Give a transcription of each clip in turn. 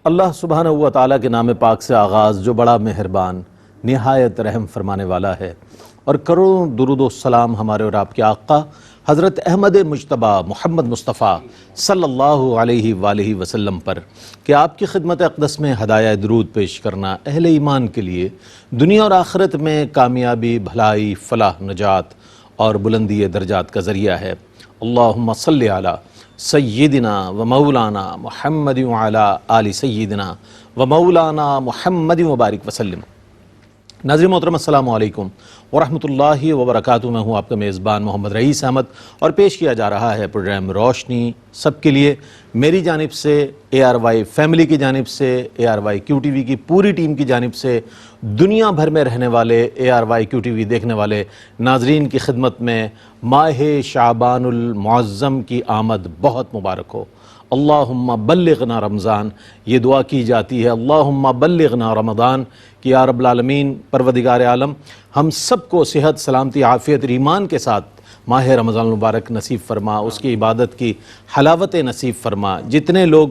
اللہ سبحانہ و تعالیٰ کے نام پاک سے آغاز جو بڑا مہربان نہایت رحم فرمانے والا ہے، اور کروڑوں درود و سلام ہمارے اور آپ کے آقا حضرت احمد مجتبیٰ محمد مصطفیٰ صلی اللہ علیہ وآلہ وسلم پر کہ آپ کی خدمت اقدس میں ہدایہ درود پیش کرنا اہل ایمان کے لیے دنیا اور آخرت میں کامیابی، بھلائی، فلاح، نجات اور بلندی درجات کا ذریعہ ہے۔ اللہم صلی علی سیدنا و مولانا محمد وعلی آل سیدنا و مولانا محمد وبارک وسلم۔ ناظرین محترم، السلام علیکم ورحمۃ اللہ وبرکاتہ۔ میں ہوں آپ کا میزبان محمد رئیس احمد، اور پیش کیا جا رہا ہے پروگرام روشنی سب کے لیے۔ میری جانب سے، اے آر وائی فیملی کی جانب سے، A R Y Q T V کی پوری ٹیم کی جانب سے، دنیا بھر میں رہنے والے A R Y Q T V دیکھنے والے ناظرین کی خدمت میں ماہ شعبان المعظم کی آمد بہت مبارک ہو۔ اللہم بلغنا رمضان، یہ دعا کی جاتی ہے اللہم بلغنا رمضان کہ یا رب العالمین پروردگار عالم ہم سب کو صحت، سلامتی، عافیت اور ایمان کے ساتھ ماہ رمضان المبارک نصیب فرما، اس کی عبادت کی حلاوت نصیب فرما۔ جتنے لوگ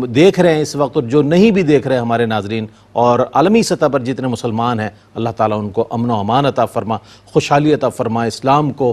دیکھ رہے ہیں اس وقت اور جو نہیں بھی دیکھ رہے ہمارے ناظرین، اور عالمی سطح پر جتنے مسلمان ہیں، اللہ تعالیٰ ان کو امن و امان عطا فرما، خوشحالی عطا فرما، اسلام کو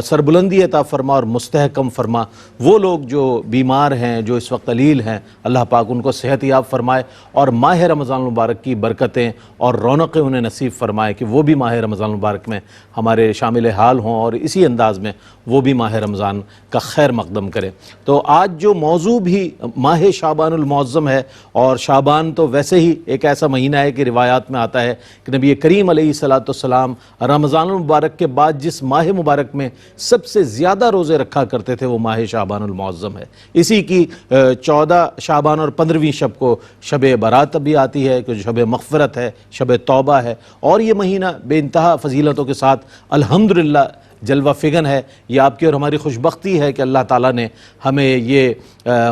سربلندی عطا فرما اور مستحکم فرما۔ وہ لوگ جو بیمار ہیں، جو اس وقت علیل ہیں، اللہ پاک ان کو صحت یاب فرمائے اور ماہ رمضان المبارک کی برکتیں اور رونقیں انہیں نصیب فرمائے کہ وہ بھی ماہ رمضان المبارک میں ہمارے شامل حال ہوں اور اسی انداز میں وہ بھی ماہ رمضان کا خیر مقدم کریں۔ تو آج جو موضوع بھی ماہ شعبان المعظم ہے، اور شعبان تو ویسے ہی ایک ایسا مہینہ ہے کہ روایات میں آتا ہے کہ نبی کریم علیہ السلام رمضان المبارک کے بعد جس ماہ مبارک میں سب سے زیادہ روزے رکھا کرتے تھے وہ ماہ شعبان المعظم ہے۔ اسی کی 14 شعبان اور 15ویں شب کو شب برات بھی آتی ہے کہ شب مغفرت ہے، شب توبہ ہے، اور یہ مہینہ بے انتہا فضیلتوں کے ساتھ الحمدللہ جلوہ فگن ہے۔ یہ آپ کی اور ہماری خوش بختی ہے کہ اللہ تعالیٰ نے ہمیں یہ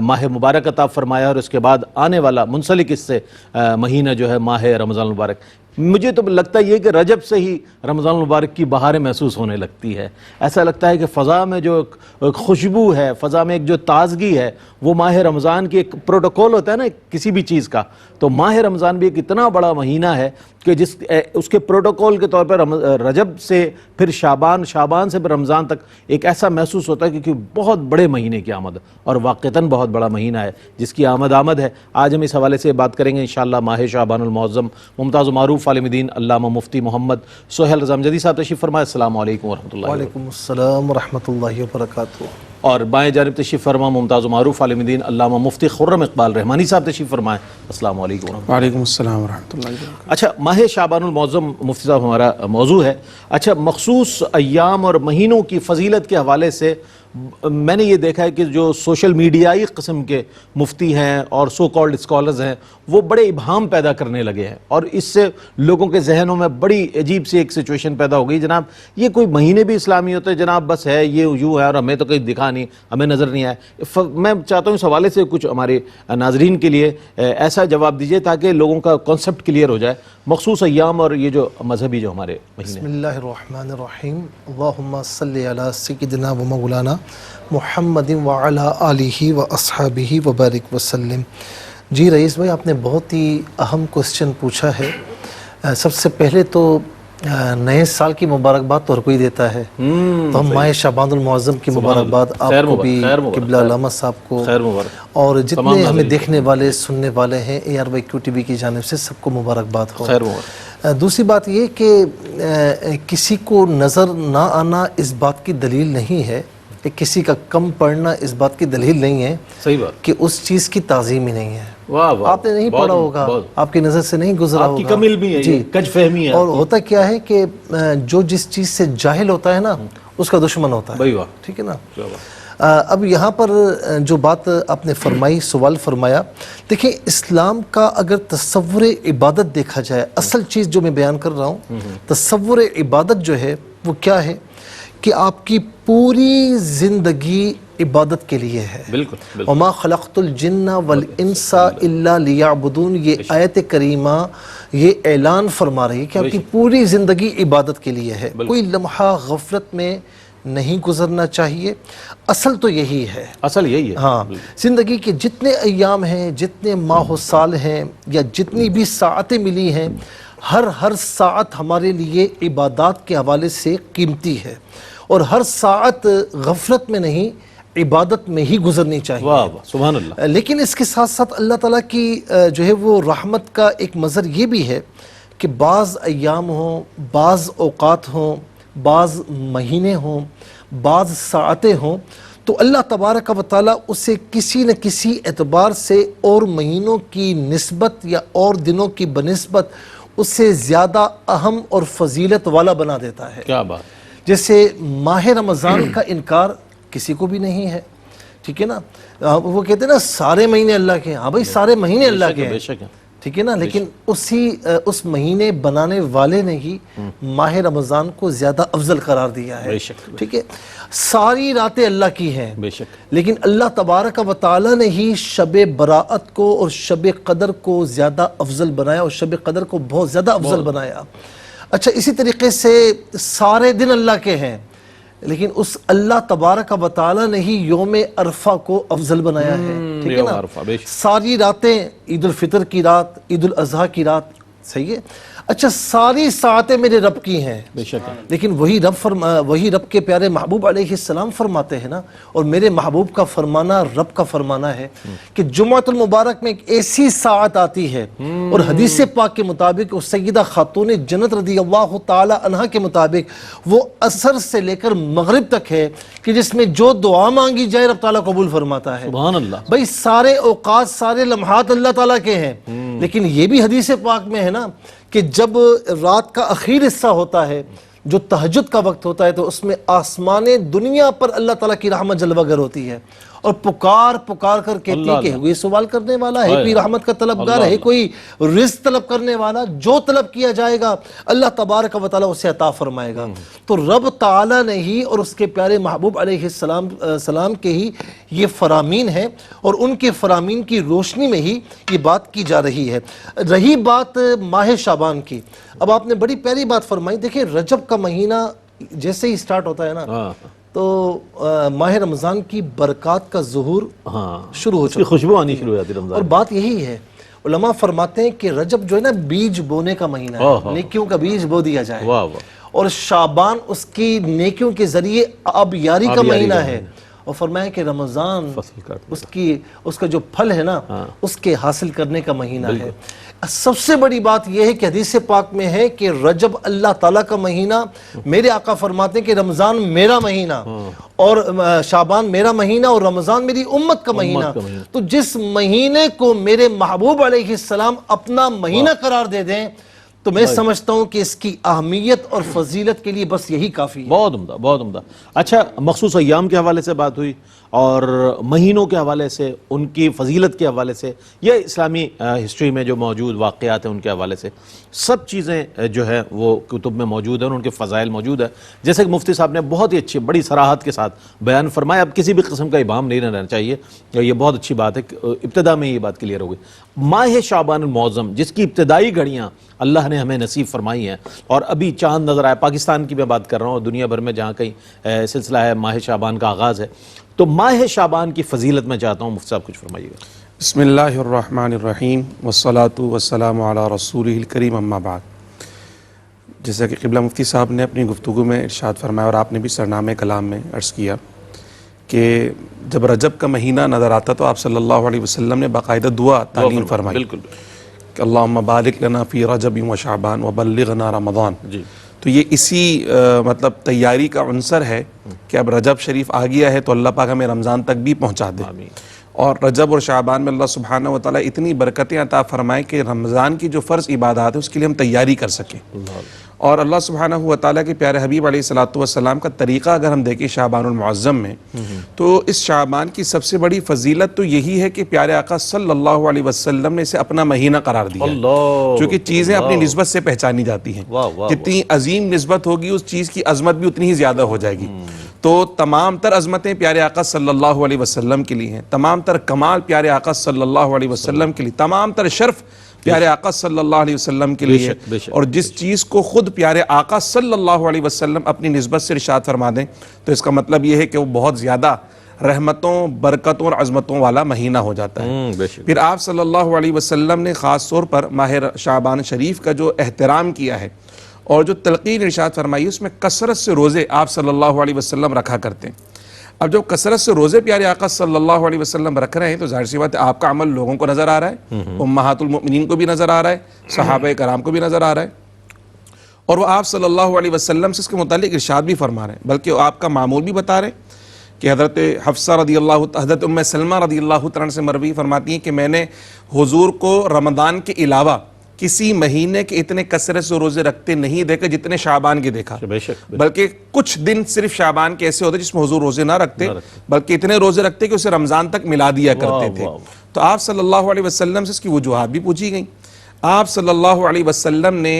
ماہ مبارک عطا فرمایا، اور اس کے بعد آنے والا منسلک اس سے مہینہ جو ہے ماہ رمضان المبارک۔ مجھے تو لگتا ہے یہ کہ رجب سے ہی رمضان المبارک کی بہاریں محسوس ہونے لگتی ہے۔ ایسا لگتا ہے کہ فضا میں جو ایک خوشبو ہے، فضا میں ایک جو تازگی ہے، وہ ماہ رمضان کی ایک پروٹوکول ہوتا ہے نا کسی بھی چیز کا، تو ماہ رمضان بھی ایک اتنا بڑا مہینہ ہے کہ اس کے پروٹوکول کے طور پر رجب سے پھر شعبان سے پھر رمضان تک ایک ایسا محسوس ہوتا ہے کہ بہت بڑے مہینے کی آمد، اور واقعتاً بہت بڑا مہینہ ہے جس کی آمد ہے۔ آج ہم اس حوالے سے بات کریں گے انشاءاللہ ماہ شعبان المعظم۔ ممتاز و معروف عالم دین علامہ مفتی محمد سہیل رضا امجدی صاحب تشریف فرمائے۔ السلام علیکم ورحمۃ اللہ۔ وعلیکم السلام ورحمۃ اللہ وبرکاتہ۔ اور بائیں جانب تشریف فرما ممتاز و معروف عالم دین علامہ مفتی خرم اقبال رحمانی صاحب تشریف فرمائے۔ السلام علیکم ورحمۃ اللہ۔ وعلیکم السلام ورحمۃ اللہ وبرکاتہ۔ اچھا، ماہ شعبان المعظم مفتی صاحب ہمارا موضوع ہے۔ اچھا، مخصوص ایام اور مہینوں کی فضیلت کے حوالے سے میں نے یہ دیکھا ہے کہ جو سوشل میڈیائی قسم کے مفتی ہیں اور سو کالڈ اسکالرز ہیں وہ بڑے ابہام پیدا کرنے لگے ہیں، اور اس سے لوگوں کے ذہنوں میں بڑی عجیب سی ایک سچویشن پیدا ہو گئی، جناب یہ کوئی مہینے بھی اسلامی ہوتے جناب، بس ہے یہ یوں ہے اور ہمیں تو کہیں دکھا نہیں، ہمیں نظر نہیں آیا۔ میں چاہتا ہوں اس حوالے سے کچھ ہمارے ناظرین کے لیے ایسا جواب دیجئے تاکہ لوگوں کا کانسیپٹ کلیئر ہو جائے، مخصوص ایام اور یہ جو مذہبی جو ہمارے مہینے۔ بسم اللہ الرحمن الرحیم۔ اللہم صلی علی سیدنا و مولانا محمد وعلی آلہ و اصحابہ وبارک وسلم۔ جی رئیس بھائی، آپ نے بہت ہی اہم کوسچن پوچھا ہے۔ سب سے پہلے تو نئے سال کی مبارکباد تو ہر کوئی دیتا ہے، تو ہم ماہ شعبان المعظم کی مبارکباد آپ کو بھی، قبلہ علامہ صاحب کو، اور جتنے ہمیں دیکھنے والے سننے والے ہیں A R Y Q T V کی جانب سے سب کو مبارکباد ہو۔ دوسری بات یہ کہ کسی کو نظر نہ آنا اس بات کی دلیل نہیں ہے، کسی کا کم پڑھنا اس بات کی دلیل نہیں ہے، صحیح بات، کہ اس چیز کی تعظیم ہی نہیں ہے۔ آپ نے نہیں پڑھا ہوگا، آپ کی نظر سے نہیں گزرا ہوگا، آپ کی کم علمی ہے، جی کج فہمی ہے۔ اور ہوتا کیا ہے کہ جو جس چیز سے جاہل ہوتا ہے نا اس کا دشمن ہوتا ہے، ٹھیک ہے نا۔ اب یہاں پر جو بات آپ نے فرمائی، سوال فرمایا، دیکھیں اسلام کا اگر تصور عبادت دیکھا جائے، اصل چیز جو میں بیان کر رہا ہوں، تصور عبادت جو ہے وہ کیا ہے کہ آپ کی پوری زندگی عبادت کے لیے ہے۔ بالکل۔ وما خلقت الجن والانس الا لیعبدون، یہ آیت کریمہ یہ اعلان فرما رہی ہے کہ آپ کی پوری زندگی عبادت کے لیے ہے۔ کوئی لمحہ غفلت میں نہیں گزرنا چاہیے. اصل تو یہی ہے. اصل یہی ہے. ہاں، زندگی کے جتنے ایام ہیں، جتنے ماہ و سال ہیں، یا جتنی بھی ساعتیں ملی ہیں، ہر ساعت ہمارے لیے عبادات کے حوالے سے قیمتی ہے، اور ہر ساعت غفلت میں نہیں عبادت میں ہی گزرنی چاہیے. واہ واہ سبحان اللہ. لیکن اس کے ساتھ ساتھ اللہ تعالیٰ کی جو ہے وہ رحمت کا ایک مظہر یہ بھی ہے کہ بعض ایام ہوں، بعض اوقات ہوں، بعض مہینے ہوں، بعض ساعتیں ہوں، تو اللہ تبارک و تعالیٰ اسے کسی نہ کسی اعتبار سے اور مہینوں کی نسبت یا اور دنوں کی بنسبت اس سے زیادہ اہم اور فضیلت والا بنا دیتا ہے. کیا بات. جیسے ماہ رمضان کا انکار کسی کو بھی نہیں ہے، ٹھیک ہے نا. وہ کہتے ہیں نا سارے مہینے اللہ کے ہیں. ہاں بھائی سارے مہینے اللہ کے ہیں، بے شک ہے. ٹھیک ہے نا. لیکن اس مہینے بنانے والے نے ہی ماہ رمضان کو زیادہ افضل قرار دیا ہے. بے شک. ٹھیک ہے. ساری راتیں اللہ کی ہیں، بے شک. لیکن اللہ تبارک و تعالیٰ نے ہی شب براءت کو اور شب قدر کو زیادہ افضل بنایا، اور شب قدر کو بہت زیادہ افضل بنایا. اچھا، اسی طریقے سے سارے دن اللہ کے ہیں، لیکن اس اللہ تبارک و تعالیٰ نے ہی یوم عرفہ کو افضل بنایا ہے. ٹھیک ہے نا. ساری راتیں عید الفطر کی رات، عید الاضحیٰ کی رات، صحیح ہے. اچھا، ساری ساعتیں میرے رب کی ہیں، بے شک. لیکن وہی رب کے پیارے محبوب علیہ السلام فرماتے ہیں نا، اور میرے محبوب کا فرمانا رب کا فرمانا ہے کہ جمعۃ المبارک میں ایک ایسی ساعت آتی ہے، اور حدیث پاک کے مطابق اس سیدہ خاتون جنت رضی اللہ تعالی عنہا کے مطابق وہ عصر سے لے کر مغرب تک ہے کہ جس میں جو دعا مانگی جائے رب تعالیٰ قبول فرماتا ہے. سبحان اللہ. بھائی سارے اوقات، سارے لمحات اللہ تعالیٰ کے ہیں، لیکن یہ بھی حدیث پاک میں ہے نا کہ جب رات کا اخیر حصہ ہوتا ہے، جو تہجد کا وقت ہوتا ہے، تو اس میں آسمان دنیا پر اللہ تعالیٰ کی رحمت جلوہ گر ہوتی ہے، اور پکار کر کہتی ہے کہ کوئی سوال کرنے والا ہے، کوئی رحمت کا طلبگار ہے، کوئی رزق طلب کرنے والا، جو طلب کیا جائے گا اللہ تبارک و تعالیٰ اسے عطا فرمائے گا. تو رب تعالیٰ نے ہی اور اس کے پیارے محبوب علیہ السلام کے ہی یہ فرامین ہیں، اور ان کے فرامین کی روشنی میں ہی یہ بات کی جا رہی ہے. رہی بات ماہ شعبان کی، اب آپ نے بڑی پیاری بات فرمائی. دیکھیں، رجب کا مہینہ جیسے ہی سٹارٹ ہوتا ہے نا، تو ماہ رمضان کی برکات کا ظہور شروع ہو چکا ہے، خوشبو آنی شروع ہو جاتی رمضان. اور بات یہی ہے، علماء فرماتے ہیں کہ رجب جو ہے نا بیج بونے کا مہینہ ہے، نیکیوں کا بیج بو دیا جائے، اور شعبان اس کی نیکیوں کے ذریعے آبیاری کا مہینہ ہے. اور فرمایا کہ رمضان اس کا جو پھل ہے نا اس کے حاصل کرنے کا مہینہ ہے. سب سے بڑی بات یہ ہے کہ حدیث پاک میں ہے کہ رجب اللہ تعالیٰ کا مہینہ، میرے آقا فرماتے ہیں کہ رمضان میرا مہینہ، اور شعبان میرا مہینہ، اور رمضان میری امت کا مہینہ. تو جس مہینے کو میرے محبوب علیہ السلام اپنا مہینہ قرار دے دیں، تو میں سمجھتا ہوں کہ اس کی اہمیت اور فضیلت کے لیے بس یہی کافی ہے. بہت عمدہ، بہت عمدہ. اچھا، مخصوص ایام کے حوالے سے بات ہوئی، اور مہینوں کے حوالے سے، ان کی فضیلت کے حوالے سے، یا اسلامی ہسٹری میں جو موجود واقعات ہیں ان کے حوالے سے، سب چیزیں جو ہے وہ کتب میں موجود ہیں، اور ان کے فضائل موجود ہیں. جیسے کہ مفتی صاحب نے بہت ہی اچھی، بڑی صراحت کے ساتھ بیان فرمایا. اب کسی بھی قسم کا ابہام نہیں رہنا چاہیے، یہ بہت اچھی بات ہے. ابتدا میں یہ بات کلیئر ہو گئی. ماہ شعبان المعظم، جس کی ابتدائی گھڑیاں اللہ نے ہمیں نصیب فرمائی ہیں، اور ابھی چاند نظر آئے، پاکستان کی میں بات کر رہا ہوں، اور دنیا بھر میں جہاں کہیں سلسلہ ہے ماہ شعبان کا آغاز ہے، تو ماہ شعبان کی فضیلت میں چاہتا ہوں مفتی صاحب کچھ فرمائیے گا. بسم اللہ الرحمن الرحیم والصلاة والسلام علی رسولہ الکریم، اما بعد. جیسا کہ قبلہ مفتی صاحب نے اپنی گفتگو میں ارشاد فرمایا، اور آپ نے بھی سرنامے کلام میں عرض کیا کہ جب رجب کا مہینہ نظر آتا تو آپ صلی اللہ علیہ وسلم نے باقاعدہ دعا تعلیم فرمائی. بالکل. کہ اللہم بارک لنا فی رجب و شعبان وبلغنا رمضان. جی. تو یہ اسی مطلب تیاری کا عنصر ہے کہ اب رجب شریف آ گیا ہے تو اللہ پاک ہمیں رمضان تک بھی پہنچا دے. اور رجب اور شعبان میں اللہ سبحانہ و تعالیٰ اتنی برکتیں عطا فرمائے کہ رمضان کی جو فرض عبادات ہے اس کے لیے ہم تیاری کر سکیں. اور اللہ سبحانہ و تعالیٰ کے پیارے حبیب علیہ الصلوۃ والسلام کا طریقہ اگر ہم دیکھیں شعبان المعظم میں، تو اس شعبان کی سب سے بڑی فضیلت تو یہی ہے کہ پیارے آقا صلی اللہ علیہ وسلم نے اسے اپنا مہینہ قرار دیا ہے، چونکہ چیزیں اپنی نسبت سے پہچانی جاتی ہیں. جتنی عظیم نسبت ہوگی اس چیز کی عظمت بھی اتنی ہی زیادہ ہو جائے گی. تو تمام تر عظمتیں پیارے آقا صلی اللہ علیہ وسلم کے لیے ہیں، تمام تر کمال پیارے آقا صلی اللہ علیہ وسلم کے لیے، تمام تر شرف پیارے آقا صلی اللہ علیہ وسلم کے لیے، بے شک، اور جس چیز کو خود پیارے آقا صلی اللہ علیہ وسلم اپنی نسبت سے ارشاد فرما دیں تو اس کا مطلب یہ ہے کہ وہ بہت زیادہ رحمتوں، برکتوں اور عظمتوں والا مہینہ ہو جاتا ہے۔ بے شک۔ پھر آپ صلی اللہ علیہ وسلم نے خاص طور پر ماہ شعبان شریف کا جو احترام کیا ہے اور جو تلقین ارشاد فرمائی، اس میں کثرت سے روزے آپ صلی اللہ علیہ وسلم رکھا کرتے ہیں۔ اب جب کثرت سے روزے پیارے آقا صلی اللہ علیہ وسلم رکھ رہے ہیں تو ظاہر سی بات ہے آپ کا عمل لوگوں کو نظر آ رہا ہے، امہات المؤمنین کو بھی نظر آ رہا ہے، صحابہ کرام کو بھی نظر آ رہا ہے، اور وہ آپ صلی اللہ علیہ وسلم سے اس کے متعلق ارشاد بھی فرما رہے ہیں، بلکہ وہ آپ کا معمول بھی بتا رہے ہیں کہ حضرت حفصہ رضی اللہ، حضرت ام سلمہ رضی اللہ تعالیٰ سے مروی فرماتی ہیں کہ میں نے حضور کو رمضان کے علاوہ کسی مہینے کے اتنے کثرت سے روزے رکھتے نہیں دیکھے جتنے شعبان کے دیکھا، بے شک۔ بلکہ کچھ دن صرف شعبان کے ایسے ہوتے جس میں حضور روزے نہ رکھتے، بلکہ اتنے روزے رکھتے کہ اسے رمضان تک ملا دیا کرتے تھے۔ تو آپ صلی اللہ علیہ وسلم سے اس کی وجوہات بھی پوچھی گئیں۔ آپ صلی اللہ علیہ وسلم نے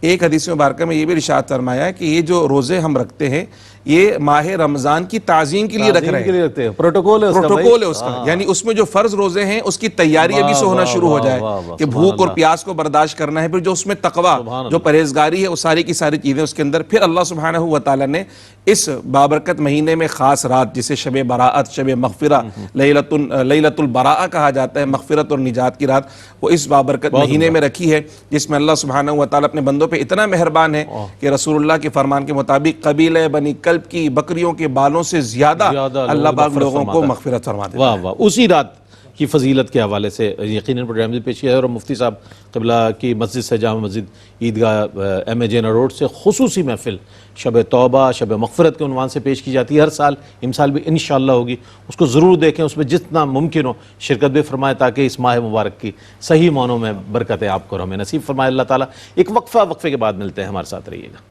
ایک حدیث مبارکہ میں یہ بھی ارشاد فرمایا ہے کہ یہ جو روزے ہم رکھتے ہیں یہ ماہ رمضان کی تعظیم کے لیے رکھ رہے ہیں، پروٹوکول ہے اس کا، پروٹوکول ہے اس کا، یعنی اس میں جو فرض روزے ہیں اس کی تیاری ابھی سے ہونا شروع ہو جائے کہ بھوک اور پیاس کو برداشت کرنا ہے، پھر جو اس میں تقوی، جو پرہیزگاری ہے، وہ ساری کی ساری چیزیں اس کے اندر۔ پھر اللہ سبحانہ و تعالیٰ نے اس بابرکت مہینے میں خاص رات جسے شب براءت، شب مغفرہ، لیلۃ البراءہ کہا جاتا ہے، مغفرت اور نجات کی رات، وہ اس بابرکت مہینے میں رکھی ہے، جس میں اللہ سبحانہ و تعالیٰ اپنے بندوں پہ اتنا مہربان ہے کہ رسول اللہ کے فرمان کے مطابق قبیلہ بنی کلب کی بکریوں کے بالوں سے زیادہ اللہ پاک لوگوں کو مغفرت فرما دیتا ہے۔ واہ واہ، اسی رات کی فضیلت کے حوالے سے یقیناً پروگرام میں پیش کیا ہے، اور مفتی صاحب قبلہ کی مسجد سے، جامع مسجد عیدگاہ ایم اے جینا روڈ سے خصوصی محفل شب توبہ، شب مغفرت کے عنوان سے پیش کی جاتی ہے ہر سال، امسال بھی انشاءاللہ ہوگی، اس کو ضرور دیکھیں، اس میں جتنا ممکن ہو شرکت بھی فرمائیں تاکہ اس ماہ مبارک کی صحیح معنوں میں برکتیں آپ کو اور ہمیں نصیب فرمائے اللہ تعالیٰ۔ ایک وقفے کے بعد ملتے ہیں، ہمارے ساتھ رہیے گا۔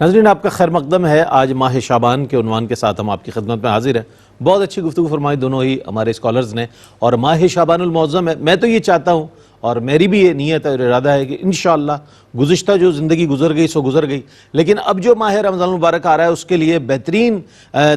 ناظرین آپ کا خیر مقدم ہے، آج ماہ شعبان کے عنوان کے ساتھ ہم آپ کی خدمت میں حاضر ہیں۔ بہت اچھی گفتگو فرمائی دونوں ہی ہمارے اسکالرز نے، اور ماہ شعبان المعظم ہے، میں تو یہ چاہتا ہوں اور میری بھی یہ نیت اور ارادہ ہے کہ انشاءاللہ گزشتہ جو زندگی گزر گئی سو گزر گئی، لیکن اب جو ماہ رمضان المبارک آ رہا ہے اس کے لیے بہترین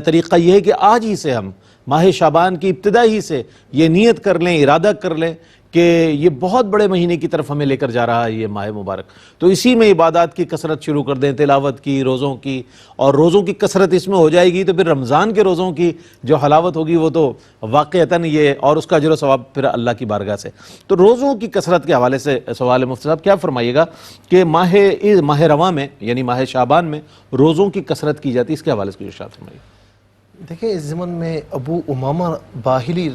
طریقہ یہ ہے کہ آج ہی سے ہم ماہ شعبان کی ابتدا ہی سے یہ نیت کر لیں، ارادہ کر لیں کہ یہ بہت بڑے مہینے کی طرف ہمیں لے کر جا رہا ہے یہ ماہ مبارک، تو اسی میں عبادات کی کثرت شروع کر دیں، تلاوت کی، روزوں کی، اور روزوں کی کثرت اس میں ہو جائے گی تو پھر رمضان کے روزوں کی جو حلاوت ہوگی وہ تو واقعتاً یہ، اور اس کا اجر و ثواب پھر اللہ کی بارگاہ سے۔ تو روزوں کی کثرت کے حوالے سے سوال مفتی صاحب کیا فرمائیے گا کہ ماہ رواں میں یعنی ماہ شعبان میں روزوں کی کثرت کی جاتی ہے، اس کے حوالے سے کچھ ارشاد فرمائیے۔ دیکھیں اس ضمن میں ابو امامہ باہلی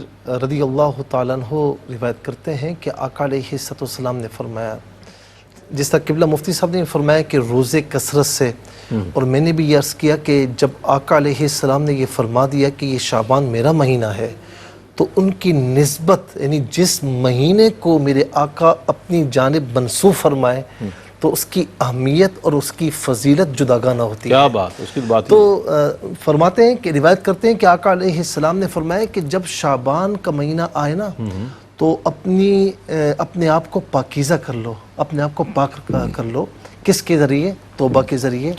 رضی اللہ تعالیٰ عنہ روایت کرتے ہیں کہ آقا علیہ السلام نے فرمایا، جس طرح قبلہ مفتی صاحب نے فرمایا کہ روزے کثرت سے، اور میں نے بھی یہ عرض کیا کہ جب آقا علیہ السلام نے یہ فرما دیا کہ یہ شعبان میرا مہینہ ہے تو ان کی نسبت یعنی جس مہینے کو میرے آقا اپنی جانب منسوب فرمائے تو اس کی اہمیت اور اس کی فضیلت جداگانہ ہوتی ہے۔ کیا بات، اس کی بات تو فرماتے ہیں کہ روایت کرتے ہیں کہ آقا علیہ السلام نے فرمایا کہ جب شعبان کا مہینہ آئے نا تو اپنے آپ کو پاکیزہ کر لو، اپنے آپ کو پاک کر لو، کس کے ذریعے؟ توبہ کے ذریعے،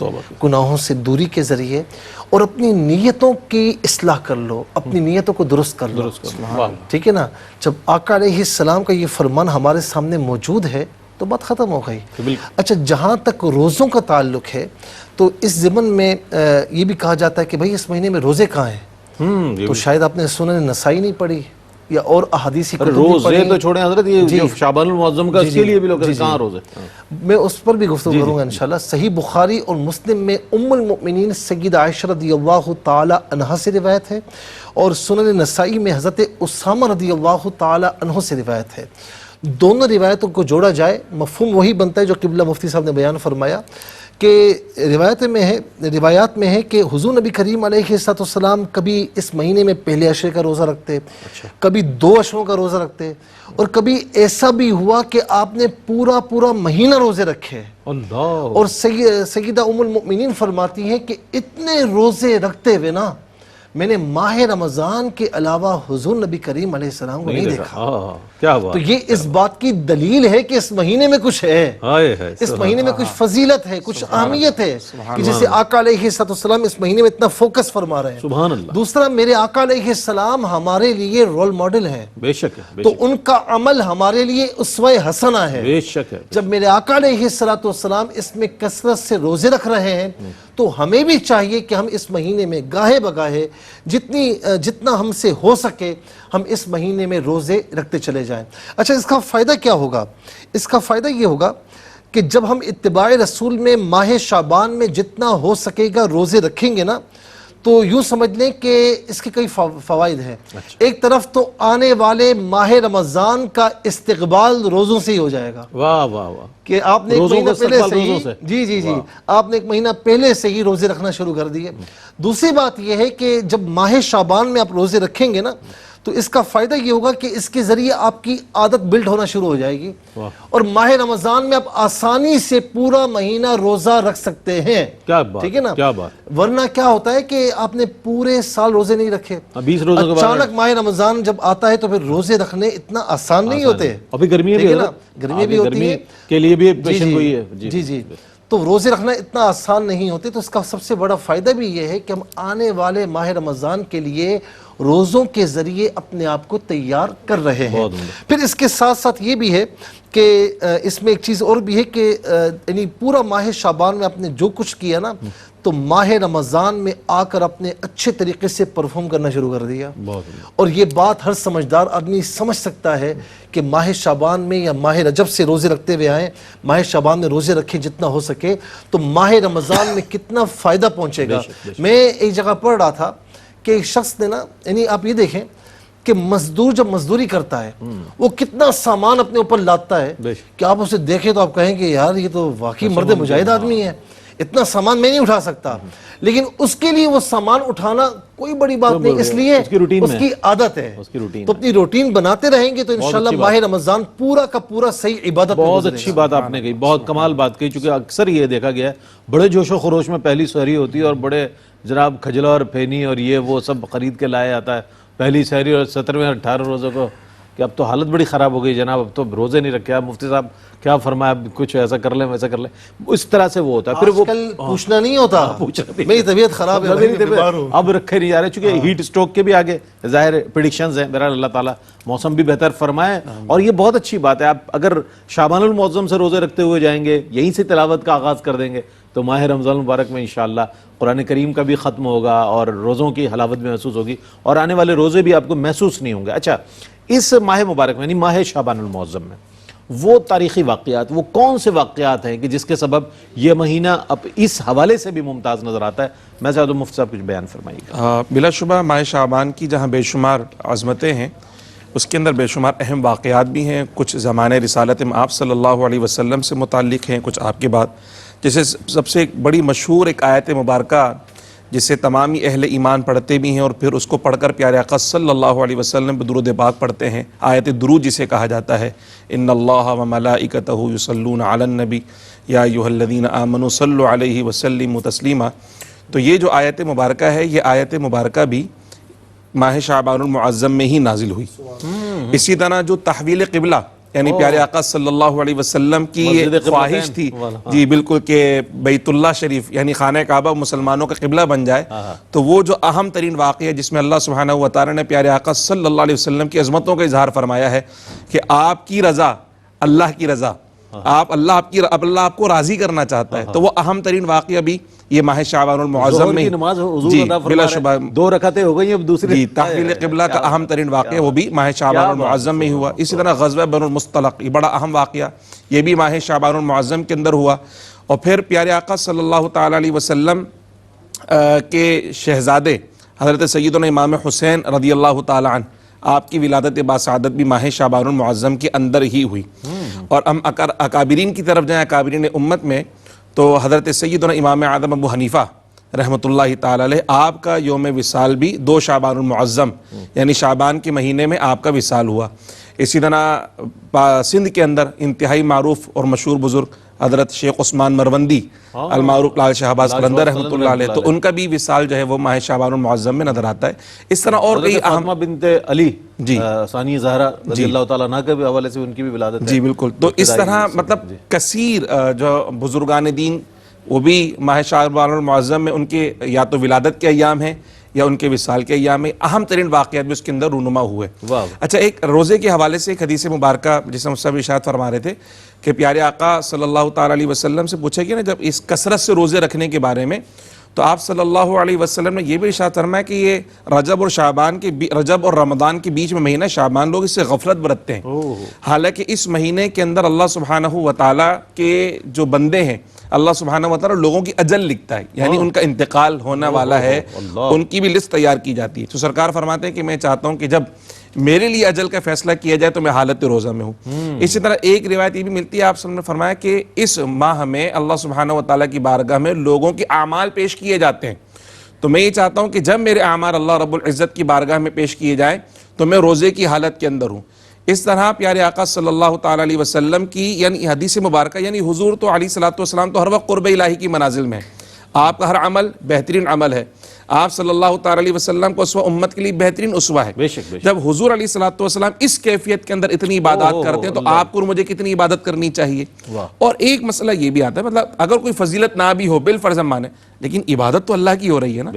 گناہوں سے دوری کے ذریعے، اور اپنی نیتوں کی اصلاح کر لو، اپنی نیتوں کو درست کر لو، ٹھیک ہے نا۔ جب آقا علیہ السلام کا یہ فرمان ہمارے سامنے موجود ہے تو بات ختم ہو گئی۔ اچھا جہاں تک روزوں کا تعلق ہے تو اس ضمن میں یہ بھی کہا جاتا ہے کہ بھائی اس مہینے میں روزے کہاں ہیں، تو شاید آپ نے سنن نسائی نہیں پڑھی یا اور احادیثی کتب نہیں روزے پڑھی۔ تو چھوڑیں حضرت، یہ جو شعبان المعظم کا اس کے لیے بھی لوگ کہاں روزے، میں اس پر بھی گفتگو کروں گا انشاءاللہ۔ صحیح بخاری اور مسلم میں ام المؤمنین سیدہ عائشہ رضی اللہ تعالی عنہا سے روایت ہے، اور سنن نسائی میں حضرت اسامہ رضی اللہ تعالی عنہ سے روایت ہے۔ دونوں روایتوں کو جوڑا جائے مفہوم وہی بنتا ہے جو قبلہ مفتی صاحب نے بیان فرمایا کہ روایات میں ہے کہ حضور نبی کریم علیہ السلام کبھی اس مہینے میں پہلے عشرے کا روزہ رکھتے، کبھی 2 عشروں کا روزہ رکھتے، اور کبھی ایسا بھی ہوا کہ آپ نے پورا مہینہ روزے رکھے۔ اور سیدہ ام المؤمنین فرماتی ہیں کہ اتنے روزے رکھتے ہوئے نا میں نے ماہ رمضان کے علاوہ حضور نبی کریم علیہ السلام کو نہیں دیکھا. کیا بات. تو یہ اس بات کی دلیل ہے کہ اس مہینے میں کچھ ہے, اس مہینے میں کچھ فضیلت ہے, کچھ اہمیت ہے, کہ جسے آقا علیہ السلام اس مہینے میں اتنا فوکس فرما رہے ہیں. سبحان اللہ. دوسرا, میرے آقا علیہ السلام ہمارے لیے رول ماڈل ہیں, بے شک ہے, تو ان کا عمل ہمارے لیے اسوہ حسنہ ہے. بے شک ہے. جب میرے آقا علیہ السلام اس میں کثرت سے روزے رکھ رہے ہیں تو ہمیں بھی چاہیے کہ ہم اس مہینے میں گاہے بگاہے جتنا ہم سے ہو سکے ہم اس مہینے میں روزے رکھتے چلے جائیں. اچھا, اس کا فائدہ کیا ہوگا؟ اس کا فائدہ یہ ہوگا کہ جب ہم اتباع رسول میں ماہ شعبان میں جتنا ہو سکے گا روزے رکھیں گے نا, تو یوں سمجھ لیں کہ اس کے کئی فوائد ہیں. ایک طرف تو آنے والے ماہ رمضان کا استقبال روزوں سے ہی ہو جائے گا. واہ واہ واہ. کہ آپ نے ایک مہینہ پہلے سے جی آپ نے ایک مہینہ پہلے سے ہی روزے رکھنا شروع کر دیے. دوسری بات یہ ہے کہ جب ماہ شعبان میں آپ روزے رکھیں گے نا تو اس کا فائدہ یہ ہوگا کہ اس کے ذریعے آپ کی عادت بلڈ ہونا شروع ہو جائے گی, اور ماہ رمضان میں آپ آسانی سے پورا مہینہ روزہ رکھ سکتے ہیں. کیا بات, ٹھیک ہے نا. کیا بات. ورنہ کیا ہوتا ہے کہ آپ نے پورے سال روزے نہیں رکھے, 20 روزوں کے بعد اچانک ماہ رمضان جب آتا ہے تو پھر روزے رکھنے اتنا آسان نہیں ہوتے. ابھی گرمیاں بھی ہوتی ہیں کے لیے بھی پیشن گوئی ہے. جی تو روزے رکھنا اتنا آسان نہیں ہوتے. تو اس کا سب سے بڑا فائدہ بھی یہ ہے کہ ہم آنے والے ماہ رمضان کے لیے روزوں کے ذریعے اپنے آپ کو تیار کر رہے ہیں. پھر اس کے ساتھ ساتھ یہ بھی ہے کہ اس میں ایک چیز اور بھی ہے کہ یعنی پورا ماہ شعبان میں آپ نے جو کچھ کیا نا تو ماہ رمضان میں آ کر اپنے اچھے طریقے سے پرفارم کرنا شروع کر دیا. اور یہ بات ہر سمجھدار آدمی سمجھ سکتا ہے کہ ماہ شعبان میں یا ماہ رجب سے روزے رکھتے ہوئے آئیں, ماہ شعبان میں روزے رکھیں جتنا ہو سکے, تو ماہ رمضان میں کتنا فائدہ پہنچے گا. میں ایک جگہ پڑھ رہا تھا کہ ایک شخص نے نا, یعنی آپ یہ دیکھیں کہ مزدور جب مزدوری کرتا ہے وہ کتنا سامان اپنے اوپر لاتا ہے کہ آپ اسے دیکھیں تو آپ کہیں کہ یار یہ تو واقعی مرد مجاہد آدمی ہے, اتنا سامان میں نہیں اٹھا سکتا. لیکن اس کے لیے وہ سامان اٹھانا کوئی بڑی بات نہیں, اس لیے اس کی عادت ہے. تو اپنی روٹین بناتے رہیں گے تو انشاءاللہ ماہ رمضان پورا کا پورا صحیح عبادت. بہت اچھی بات آپ نے کہی, بہت کمال بات کہی. چونکہ اکثر یہ دیکھا گیا ہے بڑے جوش و خروش میں پہلی سحری ہوتی ہے اور بڑے جناب کھجلا اور پھینی اور یہ وہ سب خرید کے لایا جاتا ہے پہلی سحری, اور 17ویں اور 18 روزوں کو کہ اب تو حالت بڑی خراب ہو گئی جناب, اب تو روزے نہیں رکھے. مفتی صاحب کیا فرمایا, کچھ ایسا کر لیں ویسا کر لیں, اس طرح سے وہ ہوتا ہے. پھر وہ پوچھنا نہیں ہوتا, میری طبیعت خراب ہے اب رکھے نہیں جا رہے, چونکہ ہیٹ اسٹروک کے بھی آگے ظاہر پریڈکشنز ہیں. بہرحال اللہ تعالیٰ موسم بھی بہتر فرمائے. اور یہ بہت اچھی بات ہے, آپ اگر شعبان المعظم سے روزے رکھتے ہوئے جائیں گے, یہیں سے تلاوت کا آغاز کر دیں گے, تو ماہ رمضان المبارک میں انشاءاللہ قرآن کریم کا بھی ختم ہوگا اور روزوں کی حلاوت بھی محسوس ہوگی, اور آنے والے روزے بھی آپ کو محسوس نہیں ہوں گے. اچھا, اس ماہ مبارک میں یعنی ماہ شعبان المعظم میں وہ تاریخی واقعات, وہ کون سے واقعات ہیں کہ جس کے سبب یہ مہینہ اب اس حوالے سے بھی ممتاز نظر آتا ہے؟ میں چاہتا ہوں مفتی صاحب کچھ بیان فرمائیے گا. بلا شبہ ماہ شعبان کی جہاں بے شمار عظمتیں ہیں, اس کے اندر بے شمار اہم واقعات بھی ہیں. کچھ زمانے رسالت آپ صلی اللہ علیہ وسلم سے متعلق ہیں, کچھ آپ کے بعد. جیسے سب سے بڑی مشہور ایک آیت مبارکہ جسے تمامی اہل ایمان پڑھتے بھی ہیں اور پھر اس کو پڑھ کر پیارے آقا صلی اللہ علیہ وسلم پہ درود پاک پڑھتے ہیں, آیت درود جسے کہا جاتا ہے. ان اللہ و ملائکتہ یصلون علی النبی یا ایھا الذین آمنوا صلوا علیہ وسلموا تسلیما. تو یہ جو آیت مبارکہ ہے, یہ آیت مبارکہ بھی ماہ شعبان المعظم میں ہی نازل ہوئی. اسی طرح جو تحویل قبلہ یعنی پیارے آقا صلی اللہ علیہ وسلم کی خواہش تھی, جی بالکل, کہ بیت اللہ شریف یعنی خانہ کعبہ مسلمانوں کا قبلہ بن جائے, تو وہ جو اہم ترین واقعہ جس میں اللہ سبحانہ و تعالی نے پیارے آقا صلی اللہ علیہ وسلم کی عظمتوں کا اظہار فرمایا ہے کہ آپ کی رضا اللہ کی رضا, اللہ آپ کو راضی کرنا چاہتا ہے. تو وہ اہم ترین واقعہ بھی یہ ماہ شعبان المعظم میں جی بلا شبہ 2 رکعتیں ہو گئی, اب دوسری تحویل قبلہ کا اہم ترین واقعہ وہ بھی ماہ شعبان المعظم میں ہوا. اسی طرح غزوہ بنو المصطلق, یہ بڑا اہم واقعہ, یہ بھی ماہ شعبان المعظم کے اندر ہوا. اور پھر پیارے آقا صلی اللہ تعالی علیہ وسلم کے شہزادے حضرت سیدنا امام حسین رضی اللہ تعالی عنہ, آپ کی ولادت باسعادت بھی ماہ شعبان المعظم کے اندر ہی ہوئی. اور ہم اکابرین کی طرف جائیں, اکابرین امت میں, تو حضرت سیدنا امام اعظم ابو حنیفہ رحمۃ اللہ تعالی علیہ, آپ کا یوم وصال بھی 2 شعبان المعظم یعنی شعبان کے مہینے میں آپ کا وصال ہوا. اسی طرح سندھ کے اندر انتہائی معروف اور مشہور بزرگ حضرت شیخ عثمان مروندی المعروف لال شہباز قلندر رحمۃ اللہ علیہ، تو ان کا بھی وصال جو ہے وہ ماہ شعبان المعظم میں نظر آتا ہے۔ اس طرح اور کئی اہم فاطمہ بنت علی ثانی زہرا رضی اللہ تعالیٰ عنہ کے بھی حوالے سے ان کی بھی ولادت ہے۔ جی بالکل، تو اس طرح مطلب کثیر جو بزرگان دین وہ بھی ماہ شعبان المعظم میں ان کے یا تو ولادت کے ایام ہیں یا ان کے وصال کے ایام میں اہم ترین واقعات بھی اس کے اندر رونما ہوئے۔ اچھا، ایک روزے کے حوالے سے ایک حدیث مبارکہ جس میں مصطفیٰ ارشاد فرما رہے تھے کہ پیارے آقا صلی اللہ تعالیٰ علیہ وسلم سے پوچھا گیا نا جب اس کثرت سے روزے رکھنے کے بارے میں، تو آپ صلی اللہ علیہ وسلم نے یہ بھی ارشاد فرمایا کہ یہ رجب اور رمضان کے بیچ میں مہینہ شعبان، لوگ اس سے غفلت برتتے ہیں، حالانکہ اس مہینے کے اندر اللہ سبحانہ و تعالیٰ کے جو بندے ہیں، اللہ سبحانہ و تعالیٰ لوگوں کی اجل لکھتا ہے، یعنی ان کا انتقال ہونے والا ہے، ان کی بھی لسٹ تیار کی جاتی ہے۔ تو سرکار فرماتے ہیں کہ میں چاہتا ہوں کہ جب میرے لیے اجل کا فیصلہ کیا جائے تو میں حالت روزہ میں ہوں۔ اسی طرح ایک روایت یہ بھی ملتی ہے، آپ صلی اللہ علیہ وسلم نے فرمایا کہ اس ماہ میں اللہ سبحانہ و تعالیٰ کی بارگاہ میں لوگوں کے اعمال پیش کیے جاتے ہیں، تو میں یہ چاہتا ہوں کہ جب میرے اعمال اللہ رب العزت کی بارگاہ میں پیش کیے جائیں تو میں روزے کی حالت کے اندر ہوں۔ اس طرح پیارے آقا صلی اللہ تعالیٰ علیہ وسلم کی یعنی حدیث مبارکہ، یعنی حضور تو علیہ الصلوۃ والسلام تو ہر وقت قرب الہی کی منازل میں ہے، آپ کا ہر عمل بہترین عمل ہے، آپ صلی اللہ تعالیٰ علیہ وسلم کو اسوہ امت کے لیے بہترین اسوہ ہے۔ جب حضور علیہ الصلوۃ والسلام اس کیفیت کے اندر اتنی عبادات کرتے ہیں تو آپ کو اور مجھے کتنی عبادت کرنی چاہیے۔ اور ایک مسئلہ یہ بھی آتا ہے، مطلب اگر کوئی فضیلت نہ بھی ہو بالفرض مانے، لیکن عبادت تو اللہ کی ہو رہی ہے نا،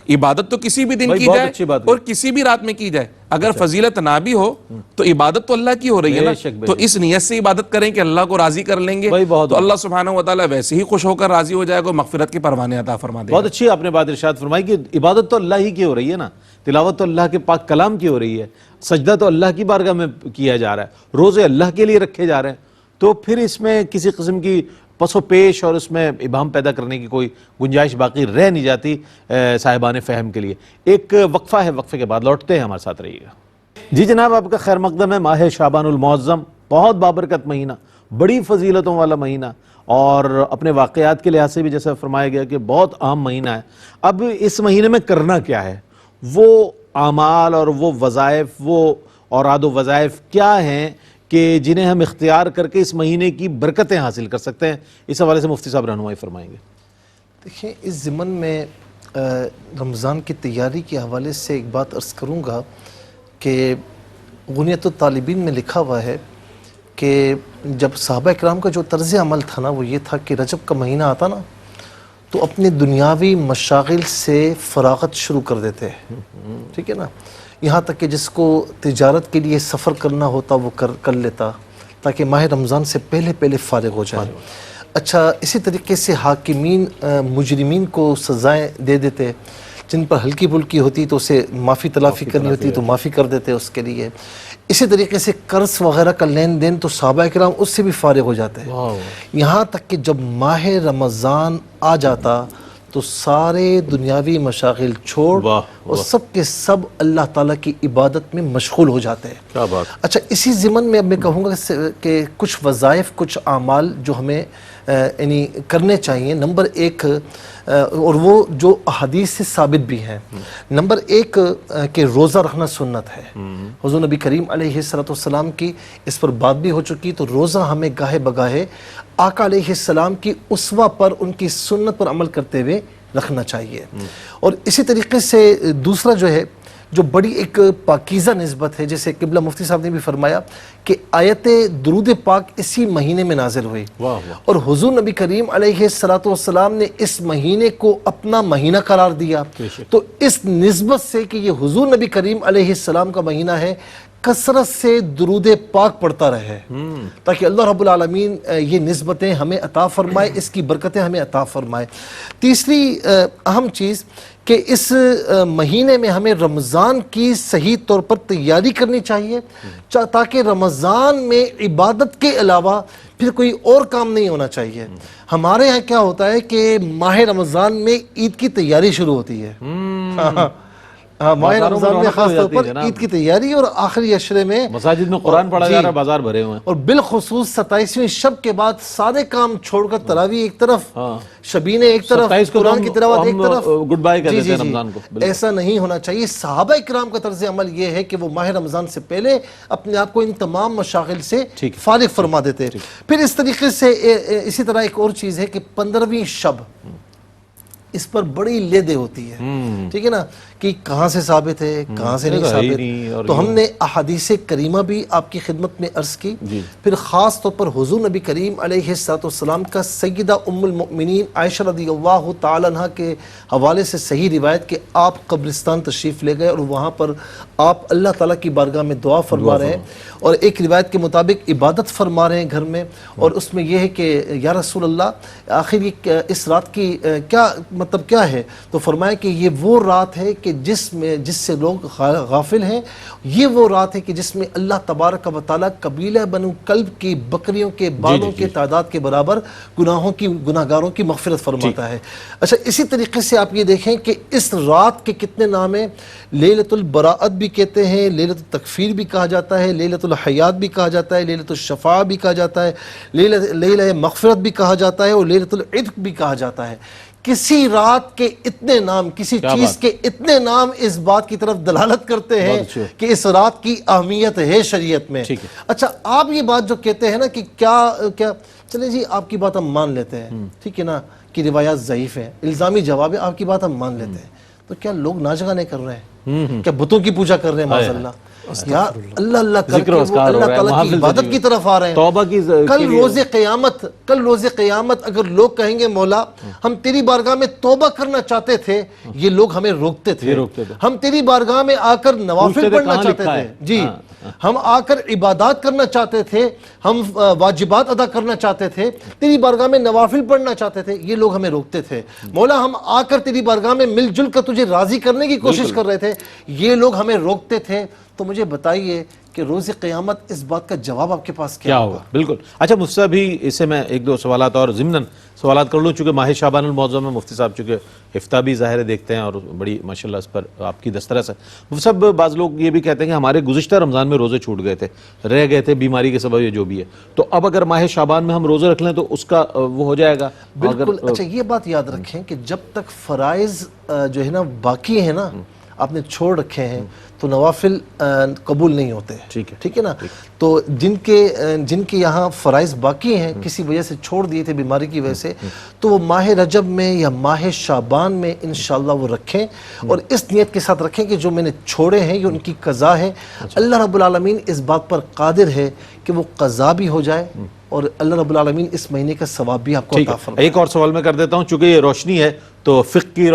عبادت تو کسی بھی دن کی جائے اور کسی بھی رات میں کی جائے، اگر فضیلت نہ بھی ہو تو عبادت تو اللہ کی ہو رہی ہے نا، تو اس نیت سے عبادت کریں کہ اللہ کو راضی کر لیں گے تو اللہ سبحانہ و تعالیٰ ویسے ہی خوش ہو کر راضی ہو جائے گا، مغفرت کے پروانے عطا فرما دے گا۔ بہت اچھی آپ نے بات ارشاد فرمائی کہ عبادت تو اللہ ہی کی ہو رہی ہے نا، تلاوت تو اللہ کے پاک کلام کی ہو رہی ہے، سجدہ تو اللہ کی بارگاہ میں کیا جا رہا ہے، روزے اللہ کے لیے رکھے جا رہے ہیں، تو پھر اس میں کسی قسم کی پس و پیش اور اس میں ابہام پیدا کرنے کی کوئی گنجائش باقی رہ نہیں جاتی صاحبان فہم کے لیے۔ ایک وقفہ ہے، وقفے کے بعد لوٹتے ہیں، ہمارے ساتھ رہیے گا۔ جی جناب، آپ کا خیر مقدم ہے۔ ماہ شعبان المعظم بہت بابرکت مہینہ، بڑی فضیلتوں والا مہینہ، اور اپنے واقعات کے لحاظ سے بھی جیسا فرمایا گیا کہ بہت اہم مہینہ ہے۔ اب اس مہینے میں کرنا کیا ہے، وہ اعمال اور وہ وظائف، وہ اوراد و وظائف کیا ہیں کہ جنہیں ہم اختیار کر کے اس مہینے کی برکتیں حاصل کر سکتے ہیں، اس حوالے سے مفتی صاحب رہنمائی فرمائیں گے۔ دیکھیں، اس ضمن میں رمضان کی تیاری کے حوالے سے ایک بات عرض کروں گا کہ غنیت الطالبین میں لکھا ہوا ہے کہ جب صحابہ کرام کا جو طرز عمل تھا نا، وہ یہ تھا کہ رجب کا مہینہ آتا نا تو اپنے دنیاوی مشاغل سے فراغت شروع کر دیتے ہیں، ٹھیک ہے نا، یہاں تک کہ جس کو تجارت کے لیے سفر کرنا ہوتا وہ کر لیتا تاکہ ماہ رمضان سے پہلے فارغ ہو جائے۔ اچھا، اسی طریقے سے حاکمین مجرمین کو سزائیں دے دیتے، جن پر ہلکی پھلکی ہوتی تو اسے معافی تلافی کرنی ہوتی تو معافی کر دیتے اس کے لیے۔ اسی طریقے سے قرض وغیرہ کا لین دین تو صحابہ کرام اس سے بھی فارغ ہو جاتے ہیں، یہاں تک کہ جب ماہ رمضان آ جاتا تو سارے دنیاوی مشاغل چھوڑ اور سب کے سب اللہ تعالیٰ کی عبادت میں مشغول ہو جاتے ہیں۔ کیا بات۔ اچھا، اسی ضمن میں اب میں کہوں گا کہ کچھ وظائف، کچھ اعمال جو ہمیں یعنی کرنے چاہیے۔ نمبر ایک، اور وہ جو احادیث سے ثابت بھی ہیں، نمبر ایک کہ روزہ رکھنا سنت ہے۔ حضور نبی کریم علیہ السلام کی اس پر بات بھی ہو چکی، تو روزہ ہمیں گاہے بگاہے آقا علیہ السلام کی اسوہ پر، ان کی سنت پر عمل کرتے ہوئے رکھنا چاہیے۔ اور اسی طریقے سے دوسرا جو ہے، جو بڑی ایک پاکیزہ نسبت ہے، جیسے قبلہ مفتی صاحب نے بھی فرمایا کہ آیت درود پاک اسی مہینے میں نازل ہوئی، اور حضور نبی کریم علیہ السلام نے اس مہینے کو اپنا مہینہ قرار دیا، تو اس نسبت سے کہ یہ حضور نبی کریم علیہ السلام کا مہینہ ہے، کثرت سے درود پاک پڑھتا رہے تاکہ اللہ رب العالمین یہ نسبتیں ہمیں عطا فرمائے، اس کی برکتیں ہمیں عطا فرمائے۔ تیسری اہم چیز کہ اس مہینے میں ہمیں رمضان کی صحیح طور پر تیاری کرنی چاہیے، تاکہ رمضان میں عبادت کے علاوہ پھر کوئی اور کام نہیں ہونا چاہیے۔ ہمارے یہاں کیا ہوتا ہے کہ ماہ رمضان میں عید کی تیاری شروع ہوتی ہے، ہاں ماہ بازاروں میں رمضان میں رونق خاص ہو طور جاتی ہے پر جناب۔ عید کی تیاری اور آخری عشرے میں مساجد میں قرآن پڑھا جا رہا ہے، بازار بھرے ہوئے ہیں۔ اور بالخصوص 27ویں شب کے بعد سارے کام چھوڑ کر تراویح ایک طرف، ہاں۔ شبینے ایک طرف، 27 کو تو قرآن کی تلاوت ایک ہم طرف۔ گڈ بائی کہہ جی دیتے جی ہیں جی رمضان کو، بالکل۔ ایسا نہیں ہونا چاہیے۔ صحابہ کرام کا طرز عمل یہ ہے کہ وہ ماہ رمضان سے پہلے اپنے آپ کو ان تمام مشاغل سے فارغ فرما دیتے۔ پھر اس طریقے سے اسی طرح ایک اور چیز ہے کہ 15ویں شب، اس پر بڑی لیدیں ہوتی ہے، ٹھیک ہے نا، کہ کہاں سے ثابت ہے، کہاں سے نہیں ثابت۔ تو ہم نے احادیث کریمہ بھی آپ کی خدمت میں عرض کی، پھر خاص طور پر حضور نبی کریم علیہ السلام کا سیدہ ام المؤمنین عائشہ رضی اللہ تعالی عنہ کے حوالے سے صحیح روایت کہ آپ قبرستان تشریف لے گئے اور وہاں پر آپ اللہ تعالیٰ کی بارگاہ میں دعا فرما رہے ہیں، اور ایک روایت کے مطابق عبادت فرما رہے ہیں گھر میں، اور اس میں یہ ہے کہ یا رسول اللہ آخر اس رات کی کیا مطلب کیا ہے؟ تو فرمایا کہ یہ وہ رات ہے کہ جس سے لوگ غافل ہیں، یہ وہ رات ہے کہ جس میں اللہ تبارک و تعالیٰ قبیلہ بنو کلب کی بکریوں کے بالوں کے تعداد کے برابر گناہگاروں کی مغفرت فرماتا ہے۔ اچھا، اسی طریقے سے آپ یہ دیکھیں کہ اس رات کے کتنے نام ہیں۔ لیلۃ البراءت بھی کہتے ہیں، لیلۃ التکفیر بھی کہا جاتا ہے، لیلۃ الحیات بھی کہا جاتا ہے، لیلۃ الشفاء بھی کہا جاتا ہے، لیلہ مغفرت بھی کہا جاتا ہے، اور لیلۃ العتق بھی کہا جاتا ہے۔ کسی رات کے اتنے نام، کسی چیز کے اتنے نام اس بات کی طرف دلالت کرتے ہیں کہ اس رات کی اہمیت ہے شریعت میں۔ اچھا، آپ یہ بات جو کہتے ہیں نا کہ کیا چلیں جی آپ کی بات ہم مان لیتے ہیں، ٹھیک ہے نا، کہ روایات ضعیف ہیں، الزامی جواب ہے، آپ کی بات ہم مان لیتے ہیں، تو کیا لوگ ناچگانے کر رہے ہیں؟ کیا بتوں کی پوجا کر رہے ہیں؟ معاذ اللہ، یا اللہ اللہ کر کے وہ اللہ تعالیٰ کی عبادت کی طرف آ رہے ہیں۔ توبہ کی کل روز قیامت اگر لوگ کہیں گے مولا ہم تیری بارگاہ میں توبہ کرنا چاہتے تھے، یہ لوگ ہمیں روکتے تھے، ہم تیری بارگاہ میں آ کر نوافل پڑھنا چاہتے تھے، جی ہم آ کر عبادات کرنا چاہتے تھے، ہم واجبات ادا کرنا چاہتے تھے، تیری بارگاہ میں نوافل پڑھنا چاہتے تھے، یہ لوگ ہمیں روکتے تھے۔ مولا ہم آ کر تیری بارگاہ میں مل جل کر تجھے راضی کرنے کی کوشش کر رہے تھے، یہ لوگ ہمیں روکتے تھے۔ تو مجھے بتائیے کہ روز قیامت اس بات کا جواب آپ کے پاس کیا ہوگا؟ بالکل۔ اچھا، مجھ سے بھی اسے میں ایک دو سوالات اور ضمناً سوالات کر لوں، چونکہ ماہ شعبان المعظم میں مفتی صاحب چونکہ افتاء بھی ظاہر دیکھتے ہیں اور بڑی ماشاءاللہ اس پر آپ کی دسترس ہے۔ مفتی صاحب، بعض لوگ یہ بھی کہتے ہیں کہ ہمارے گزشتہ رمضان میں روزے چھوٹ گئے تھے، رہ گئے تھے بیماری کے سبب یا جو بھی ہے، تو اب اگر ماہ شعبان میں ہم روزے رکھ لیں تو اس کا وہ ہو جائے گا؟ بالکل۔ اچھا، یہ بات یاد رکھیں کہ جب تک فرائض جو ہے نا باقی ہیں نا، آپ نے چھوڑ رکھے ہیں، تو نوافل قبول نہیں ہوتے، ٹھیک ہے نا۔ تو جن کے یہاں فرائض باقی ہیں، کسی وجہ سے چھوڑ دیے تھے بیماری کی وجہ سے، تو وہ ماہ رجب میں یا ماہ شعبان میں انشاءاللہ وہ رکھیں، اور اس نیت کے ساتھ رکھیں کہ جو میں نے چھوڑے ہیں یہ ان کی قضا ہے۔ اللہ رب العالمین اس بات پر قادر ہے کہ وہ قضا بھی ہو جائے، اور اللہ رب العالمین اس مہینے کا ثواب بھی آپ کو عطا فرمائے۔ ایک اور سوال میں کر دیتا ہوں، چونکہ یہ روشنی ہے تو فقی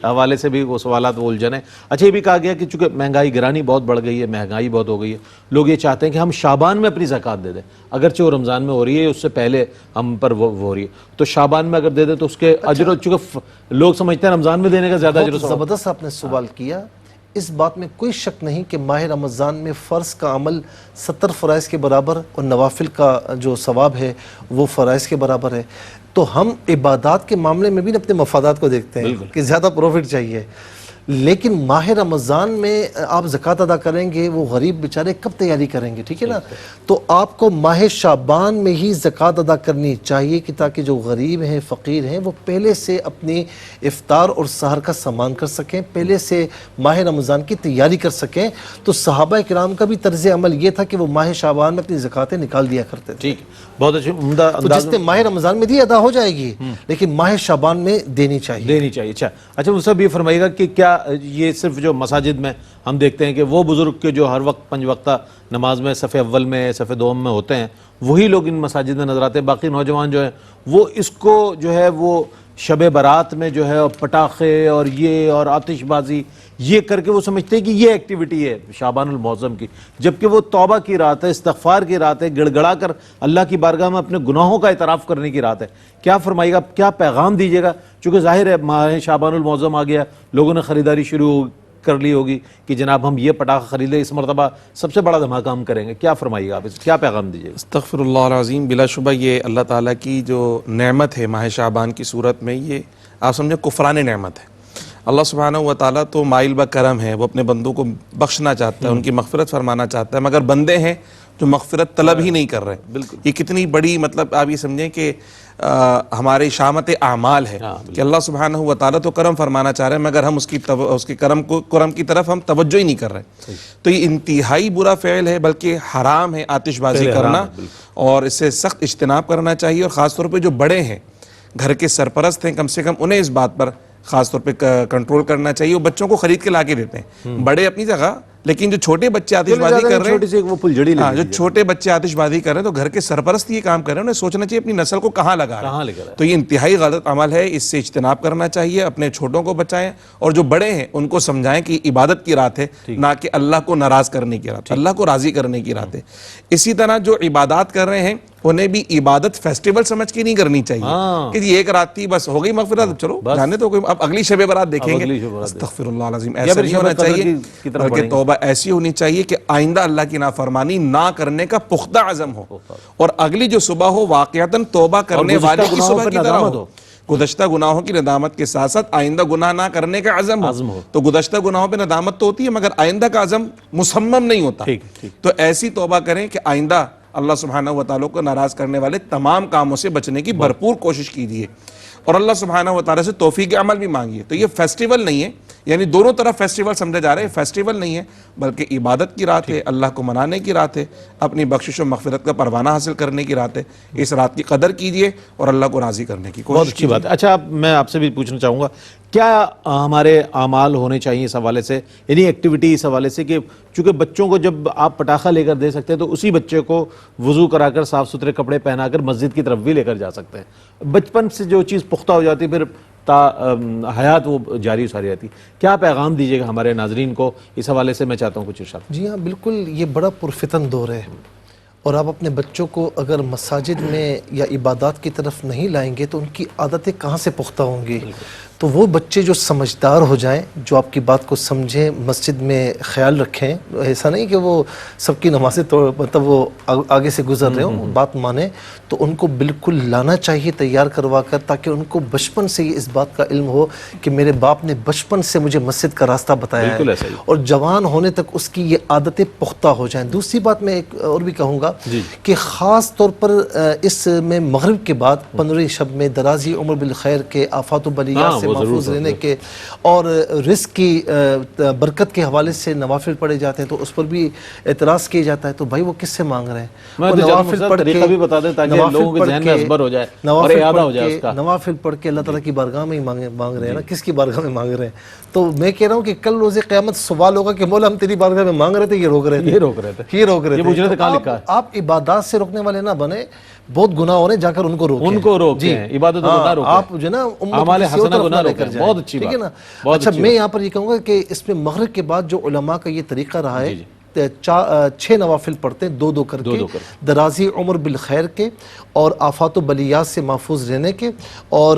حوالے سے بھی وہ سوالات وہ الجھن ہے۔ اچھا، یہ بھی کہا گیا کہ چونکہ مہنگائی گرانی بہت بڑھ گئی ہے، مہنگائی بہت ہو گئی ہے، لوگ یہ چاہتے ہیں کہ ہم شعبان میں اپنی زکوٰۃ دے دیں، اگرچہ وہ رمضان میں ہو رہی ہے اس سے پہلے ہم پر وہ ہو رہی ہے، تو شعبان میں اگر دے دیں تو اس کے اجر، چونکہ لوگ سمجھتے ہیں رمضان میں دینے کا زیادہ اجر و ثواب۔ زبردست آپ نے سوال کیا۔ اس بات میں کوئی شک نہیں کہ ماہ رمضان میں فرض کا عمل 70 فرائض کے برابر اور نوافل کا جو ثواب ہے وہ فرائض کے برابر ہے۔ تو ہم عبادات کے معاملے میں بھی اپنے مفادات کو دیکھتے ہیں کہ زیادہ پروفٹ چاہیے، لیکن ماہ رمضان میں آپ زکوٰۃ ادا کریں گے، وہ غریب بیچارے کب تیاری کریں گے؟ ٹھیک ہے نا۔ تو آپ کو ماہ شعبان میں ہی زکوٰۃ ادا کرنی چاہیے کہ تاکہ جو غریب ہیں، فقیر ہیں، وہ پہلے سے اپنی افطار اور سحر کا سامان کر سکیں، پہلے سے ماہ رمضان کی تیاری کر سکیں۔ تو صحابہ کرام کا بھی طرز عمل یہ تھا کہ وہ ماہ شعبان میں اپنی زکوٰۃیں نکال دیا کرتے تھے۔ ٹھیک، بہت اچھا، عمدہ تو جس نے ماہ رمضان میں دی ادا ہو جائے گی، لیکن ماہ شعبان میں دینی چاہیے۔ اچھا، مجھ سے بھی فرمائیے گا کہ کیا یہ صرف جو مساجد میں ہم دیکھتے ہیں کہ وہ بزرگ کے جو ہر وقت 5 وقتہ نماز میں صف اول میں صف دوم میں ہوتے ہیں وہی لوگ ان مساجد میں نظر آتے ہیں، باقی نوجوان جو ہیں وہ اس کو جو ہے وہ شب برات میں جو ہے پٹاخے اور یہ اور آتش بازی یہ کر کے وہ سمجھتے ہیں کہ یہ ایکٹیویٹی ہے شعبان المعظم کی، جبکہ وہ توبہ کی رات ہے، استغفار کی رات ہے، گڑ گڑا کر اللہ کی بارگاہ میں اپنے گناہوں کا اعتراف کرنے کی رات ہے۔ کیا فرمائیے گا، کیا پیغام دیجیے گا؟ چونکہ ظاہر ہے ماہ شعبان المعظم آ گیا، لوگوں نے خریداری شروع کر لی ہوگی کہ جناب ہم یہ پٹاخہ خرید لیں، اس مرتبہ سب سے بڑا دھماکہ ہم کریں گے، کیا فرمائیے گا آپ، کیا پیغام دیجیے گا؟ استغفر اللہ العظیم، بلا شبہ یہ اللہ تعالیٰ کی جو نعمت ہے ماہ شعبان کی صورت میں، یہ آپ سمجھیں کفران نعمت ہے، اللہ سبحانہ و تعالیٰ تو مائل بکرم ہے، وہ اپنے بندوں کو بخشنا چاہتا ہے، ان کی مغفرت فرمانا چاہتا ہے، مگر بندے ہیں جو مغفرت طلب ہی نہیں کر رہے۔ یہ کتنی بڑی مطلب آپ یہ سمجھیں کہ ہمارے شامت اعمال ہے کہ اللہ سبحانہ و تعالیٰ تو کرم فرمانا چاہ رہے ہیں، مگر ہم اس کی کرم کی طرف ہم توجہ ہی نہیں کر رہے۔ تو یہ انتہائی برا فعل ہے، بلکہ حرام ہے آتش بازی کرنا، اور اس سے سخت اجتناب کرنا چاہیے، اور خاص طور پہ جو بڑے ہیں، گھر کے سرپرست ہیں، کم سے کم انہیں اس بات پر خاص طور پہ کنٹرول کرنا چاہیے۔ وہ بچوں کو خرید کے لا کے دیتے ہیں، بڑے اپنی جگہ، لیکن جو چھوٹے بچے آتش بازی کر رہے ہیں، جو چھوٹے بچے آتش بازی کر رہے ہیں، تو گھر کے سرپرست یہ کام کر رہے ہیں، انہیں سوچنا چاہیے اپنی نسل کو کہاں لگا رہے ہیں۔ تو یہ انتہائی غلط عمل ہے، اس سے اجتناب کرنا چاہیے، اپنے چھوٹوں کو بچائیں، اور جو بڑے ہیں ان کو سمجھائیں کہ عبادت کی رات ہے، نہ کہ اللہ کو ناراض کرنے کی رات، اللہ کو راضی کرنے کی رات ہے۔ اسی طرح جو عبادات کر رہے ہیں انہیں بھی عبادت فیسٹیول سمجھ کے نہیں کرنی چاہیے کہ ایک رات تھی بس ہو گئی مغفرت، چلو جانے تو کوئی، اب اگلی شب برات دیکھیں گے۔ استغفر اللہ العظیم، ایسا نہیں ہونا چاہیے، بلکہ توبہ ایسی ہونی چاہیے کہ آئندہ اللہ کی نافرمانی نہ کرنے کا پختہ عزم ہو، اور اگلی جو صبح ہو واقعتاً توبہ کرنے والے کی صبح کی طرح ہو۔ گزشتہ گناہوں کی ندامت کے ساتھ ساتھ آئندہ گناہ نہ کرنے کا عزم ہو۔ تو گزشتہ گناہوں پہ ندامت تو ہوتی ہے، مگر آئندہ کا عزم مصمم نہیں ہوتا۔ تو ایسی توبہ کریں کہ آئندہ اللہ سبحانہ و تعالیٰ کو ناراض کرنے والے تمام کاموں سے بچنے کی بھرپور کوشش کیجیے، اور اللہ سبحانہ و تعالیٰ سے توفیق عمل بھی مانگیے۔ تو یہ فیسٹیول نہیں ہے، یعنی دونوں طرف فیسٹیول سمجھے جا رہے ہیں، فیسٹیول نہیں ہے بلکہ عبادت کی رات ہے، اللہ کو منانے کی رات ہے، اپنی بخشش و مغفرت کا پروانہ حاصل کرنے کی رات ہے۔ اس رات کی قدر کیجیے اور اللہ کو راضی کرنے کی کوشش بہت اچھی بات ہے۔ اچھا میں آپ سے بھی پوچھنا چاہوں گا، کیا ہمارے اعمال ہونے چاہیے اس حوالے سے، یعنی ایکٹیویٹی اس حوالے سے، کہ چونکہ بچوں کو جب آپ پٹاخہ لے کر دے سکتے ہیں تو اسی بچے کو وضو کرا کر صاف ستھرے کپڑے پہنا کر مسجد کی طرف بھی لے کر جا سکتے ہیں، بچپن سے جو چیز پختہ ہو جاتی پھر حیات وہ جاری ساری رہتی۔ کیا پیغام دیجیے گا ہمارے ناظرین کو اس حوالے سے؟ میں چاہتا ہوں کچھ ارشاد۔ جی ہاں بالکل، یہ بڑا پرفتن دور ہے، اور آپ اپنے بچوں کو اگر مساجد میں یا عبادات کی طرف نہیں لائیں گے تو ان کی عادتیں کہاں سے پختہ ہوں گی؟ تو وہ بچے جو سمجھدار ہو جائیں، جو آپ کی بات کو سمجھیں، مسجد میں خیال رکھیں، ایسا نہیں کہ وہ سب کی نمازیں مطلب وہ آگے سے گزر رہے ہوں، بات مانیں، تو ان کو بالکل لانا چاہیے تیار کروا کر، تاکہ ان کو بچپن سے یہ اس بات کا علم ہو کہ میرے باپ نے بچپن سے مجھے مسجد کا راستہ بتایا ہے، اور جوان ہونے تک اس کی یہ عادتیں پختہ ہو جائیں۔ دوسری بات میں ایک اور بھی کہوں گا کہ خاص طور پر اس میں مغرب کے بعد 15 شب میں درازی عمر بالخیر کے، آفات و بلیات سے محفوظ رہنے کے، اور رزق کی برکت کے حوالے سے نوافل پڑھے جاتے ہیں، تو اس پر بھی اعتراض کیا جاتا ہے۔ تو بھائی وہ کس سے مانگ رہے ہیں؟ میں نوافل پڑھ کے بھی بتا دیں تاکہ لوگوں کے ذہن میں اثبر ہو جائے اور اعادہ ہو جائے اس کا۔ نوافل پڑھ کے اللہ تعالیٰ کی بارگاہ میں ہی مانگ رہے ہیں نا، کس کی بارگاہ میں مانگ رہے ہیں؟ تو میں کہہ رہا ہوں کہ کل روز قیامت سوال ہوگا کہ مولا ہم تیری بارگاہ میں مانگ رہے تھے، یہ روک رہے تھے، یہ روک رہے تھے۔ آپ عبادات سے روکنے والے نہ بنے، بہت گناہ ہو رہے ہیں، جا کر ان کو روکیں، ان کو روکیں، عبادت کو نہ روکیں، آپ جو نا اعمال حسنہ کو نہ روکیں۔ بہت اچھی بات ہے نا۔ اچھا میں یہاں پر یہ کہوں گا کہ اس میں مغرب کے بعد جو علماء کا یہ طریقہ رہا ہے، 6 نوافل پڑھتے ہیں، 2 کر کے، درازی عمر بالخیر کے، اور آفات و بلیات سے محفوظ رہنے کے، اور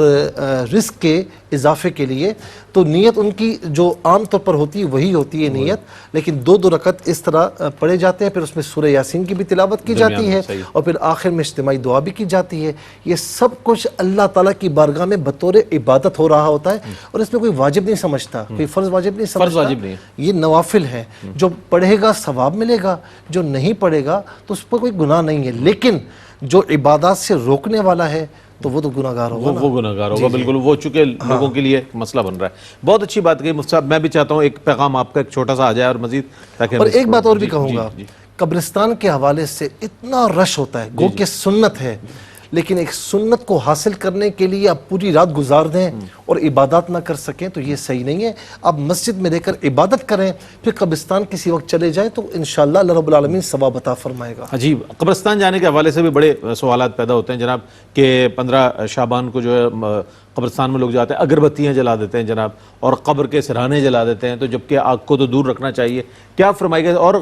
رزق کے اضافے کے لیے۔ تو نیت ان کی جو عام طور پر ہوتی ہے وہی ہوتی ہے نیت، لیکن 2 رکعت اس طرح پڑھے جاتے ہیں، پھر اس میں سورہ یاسین کی بھی تلاوت کی جاتی ہے، اور پھر آخر میں اجتماعی دعا بھی کی جاتی ہے۔ یہ سب کچھ اللہ تعالیٰ کی بارگاہ میں بطور عبادت ہو رہا ہوتا ہے، اور اس میں کوئی واجب نہیں سمجھتا، کوئی فرض واجب نہیں سمجھتا، یہ نوافل ہے۔ جو پڑھے گا ثواب ملے گا، جو نہیں پڑھے گا تو اس پر کوئی گناہ نہیں ہے، لیکن جو عبادات سے روکنے والا ہے تو وہ تو گناہ گار ہوگا، وہ گناہ گار ہوگا، بالکل، وہ چونکہ لوگوں کے لیے مسئلہ بن رہا ہے۔ بہت اچھی بات کہی مفتی صاحب۔ میں بھی چاہتا ہوں ایک پیغام آپ کا ایک چھوٹا سا آ جائے اور مزید، تاکہ اور ایک بات اور بھی کہوں گا، قبرستان کے حوالے سے اتنا رش ہوتا ہے، گو کہ سنت ہے، لیکن ایک سنت کو حاصل کرنے کے لیے آپ پوری رات گزار دیں اور عبادات نہ کر سکیں تو یہ صحیح نہیں ہے۔ آپ مسجد میں رہ کر عبادت کریں، پھر قبرستان کسی وقت چلے جائیں تو انشاءاللہ اللہ رب العالمین ثواب عطا فرمائے گا۔ عجیب، قبرستان جانے کے حوالے سے بھی بڑے سوالات پیدا ہوتے ہیں جناب، کہ 15 شعبان کو جو ہے قبرستان میں لوگ جاتے ہیں، اگربتیاں جلا دیتے ہیں جناب، اور قبر کے سرانے جلا دیتے ہیں، تو جبکہ آگ کو تو دور رکھنا چاہیے، کیا فرمائے گا؟ اور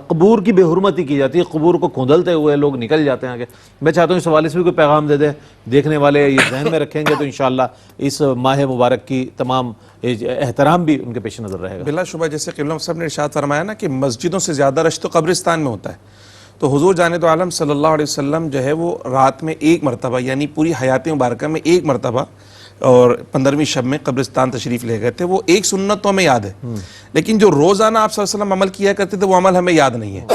قبور کی بے حرمتی کی جاتی ہے، قبور کو کھودلتے ہوئے لوگ نکل جاتے ہیں آگے۔ میں چاہتا ہوں اس حوالے سے بھی کوئی پیغام دے دیں، دیکھنے والے یہ ذہن میں رکھیں گے تو انشاءاللہ اس ماہ مبارک کی تمام احترام بھی ان کے پیش نظر رہے گا۔ بلا شبہ جیسے قبلہ صاحب نے ارشاد فرمایا نا کہ مسجدوں سے زیادہ رش تو قبرستان میں ہوتا ہے، تو حضور جانب عالم صلی اللہ علیہ وسلم جو ہے وہ رات میں 1 مرتبہ، یعنی پوری حیات مبارکہ میں 1 مرتبہ اور 15ویں شب میں قبرستان تشریف لے گئے تھے. وہ ایک سنت تو ہمیں یاد ہے, لیکن جو روزانہ آپ صلی اللہ علیہ وسلم عمل کیا کرتے تھے وہ عمل ہمیں یاد نہیں ہے.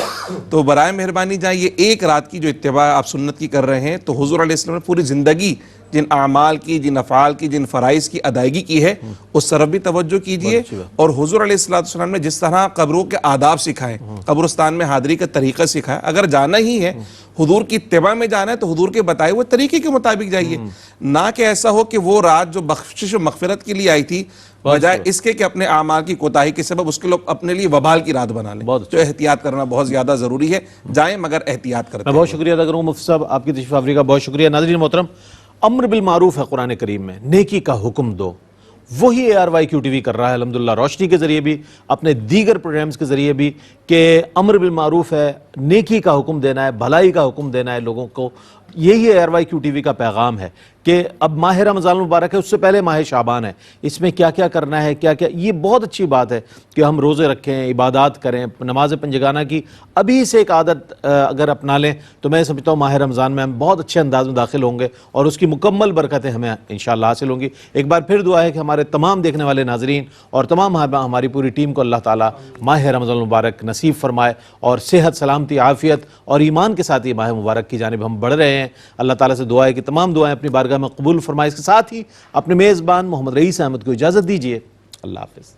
تو برائے مہربانی جہاں یہ ایک رات کی جو اتباع آپ سنت کی کر رہے ہیں, تو حضور علیہ السلام نے پوری زندگی جن اعمال کی, جن افعال کی, جن فرائض کی ادائیگی کی ہے, اس طرف بھی توجہ کیجئے. اور حضور علیہ السلام نے جس طرح قبروں کے آداب سکھائے, قبرستان میں حاضری کا طریقہ سکھایا, اگر جانا ہی ہے حضور کی اتباع میں جانا ہے تو حضور کے بتائے ہوئے طریقے کے مطابق جائیے. نہ کہ ایسا ہو کہ وہ رات جو بخشش و مغفرت کے لیے آئی تھی, بجائے اس کے کہ اپنے اعمال کی کوتاہی کے سبب اس کے لوگ اپنے لیے وبال کی رات بنا لیں. تو احتیاط کرنا بہت زیادہ ضروری ہے. جائیں مگر احتیاط کرتے میں بہت شکریہ ادا کروں مفتی صاحب, آپ کی تشریف آوری کا بہت شکریہ. ناظرین محترم, امر بالمعروف ہے قرآن کریم میں, نیکی کا حکم دو, وہی ARYQ کر رہا ہے الحمدللہ روشنی کے ذریعے بھی, اپنے دیگر پروگرامز کے ذریعے بھی, کہ امر بالمعروف ہے, نیکی کا حکم دینا ہے, بھلائی کا حکم دینا ہے لوگوں کو. یہی ARYQ کا پیغام ہے کہ اب ماہ رمضان المبارک ہے, اس سے پہلے ماہ شعبان ہے, اس میں کیا کیا کرنا ہے, کیا کیا. یہ بہت اچھی بات ہے کہ ہم روزے رکھیں, عبادات کریں, نماز پنجگانہ کی ابھی سے ایک عادت اگر اپنا لیں تو میں سمجھتا ہوں ماہ رمضان میں ہم بہت اچھے انداز میں داخل ہوں گے اور اس کی مکمل برکتیں ہمیں انشاءاللہ حاصل ہوں گی. ایک بار پھر دعا ہے کہ ہمارے تمام دیکھنے والے ناظرین اور تمام ہماری پوری ٹیم کو اللہ تعالیٰ ماہ رمضان المبارک نصیب فرمائے اور صحت, سلامتی, عافیت اور ایمان کے ساتھ یہ ماہ مبارک کی جانب ہم بڑھ رہے ہیں. اللہ تعالیٰ سے دعا ہے کہ تمام دعائیں اپنی بارگاہ میں قبول فرمائے. اس کے ساتھ ہی اپنے میزبان محمد رئیس احمد کو اجازت دیجیے. اللہ حافظ.